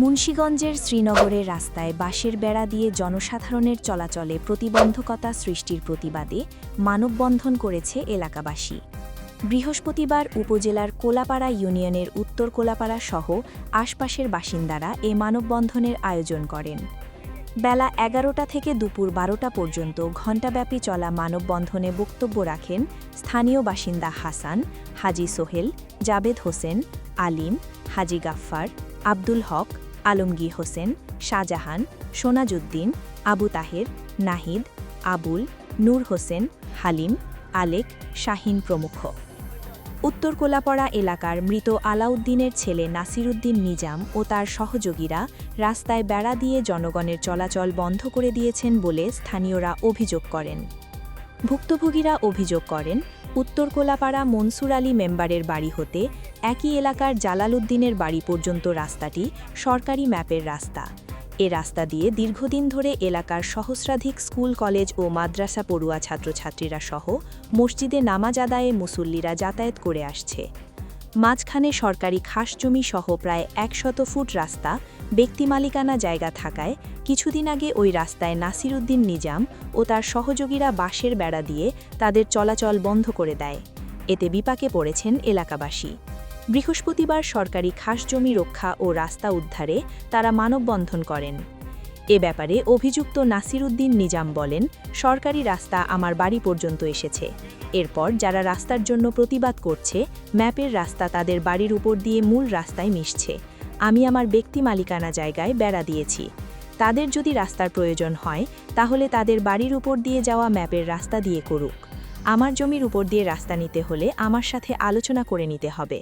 মুন্সিগঞ্জের শ্রীনগরের রাস্তায় বাঁশের বেড়া দিয়ে জনসাধারণের চলাচলে প্রতিবন্ধকতা সৃষ্টির প্রতিবাদে মানববন্ধন করেছে এলাকাবাসী। বৃহস্পতিবার উপজেলার কোলাপাড়া ইউনিয়নের উত্তর কোলাপাড়া সহ আশপাশের বাসিন্দারা এ মানববন্ধনের আয়োজন করেন। বেলা ১১টা থেকে দুপুর ১২টা পর্যন্ত ঘণ্টাব্যাপী চলা মানববন্ধনে বক্তব্য রাখেন স্থানীয় বাসিন্দা হাসান, হাজি সোহেল, জাবেদ হোসেন, আলিম, হাজি গাফফার, আব্দুল হক, আলমগীর হোসেন, শাহজাহান, সোনাজউদ্দিন, আবু তাহের, নাহিদ, আবুল, নূর হোসেন, হালিম, আলেক, শাহিন প্রমুখ। উত্তর কোলাপাড়া এলাকার মৃত আলাউদ্দিনের ছেলে নাসিরুদ্দিন নিজাম ও তার সহযোগীরা রাস্তায় বেড়া দিয়ে জনগণের চলাচল বন্ধ করে দিয়েছেন বলে স্থানীয়রা অভিযোগ করেন। ভুক্তভোগীরা অভিযোগ করেন, উত্তর কোলাপাড়া মনসুর আলী মেম্বারের বাড়ি হতে একই এলাকার জালালউদ্দিনের বাড়ি পর্যন্ত রাস্তাটি সরকারি ম্যাপের রাস্তা। এ রাস্তা দিয়ে দীর্ঘদিন ধরে এলাকার সহস্রাধিক স্কুল, কলেজ ও মাদ্রাসা পড়ুয়া ছাত্রছাত্রীরা সহ মসজিদে নামাজ আদায়ে মুসল্লিরা যাতায়াত করে আসছে। মাঝখানে সরকারি খাসজমি সহ প্রায় ১০০ ফুট রাস্তা ব্যক্তিমালিকানা জায়গা থাকায় কিছুদিন আগে ওই রাস্তায় নাসিরুদ্দিন নিজাম ও তার সহযোগীরা বাঁশের বেড়া দিয়ে তাদের চলাচল বন্ধ করে দেয়। এতে বিপাকে পড়েছেন এলাকাবাসী। বৃহস্পতিবার সরকারি খাসজমি রক্ষা ও রাস্তা উদ্ধারে তারা মানববন্ধন করেন। এ ব্যাপারে অভিযুক্ত নাসিরুদ্দিন নিজাম বলেন, সরকারি রাস্তা আমার বাড়ি পর্যন্ত এসেছে। এরপর যারা রাস্তার জন্য প্রতিবাদ করছে, ম্যাপের রাস্তা তাদের বাড়ির উপর দিয়ে মূল রাস্তায় মিশছে। আমি আমার ব্যক্তি মালিকানা জায়গায় বেড়া দিয়েছি। তাদের যদি রাস্তার প্রয়োজন হয় তাহলে তাদের বাড়ির উপর দিয়ে যাওয়া ম্যাপের রাস্তা দিয়ে করুক। আমার জমির উপর দিয়ে রাস্তা নিতে হলে আমার সাথে আলোচনা করে নিতে হবে।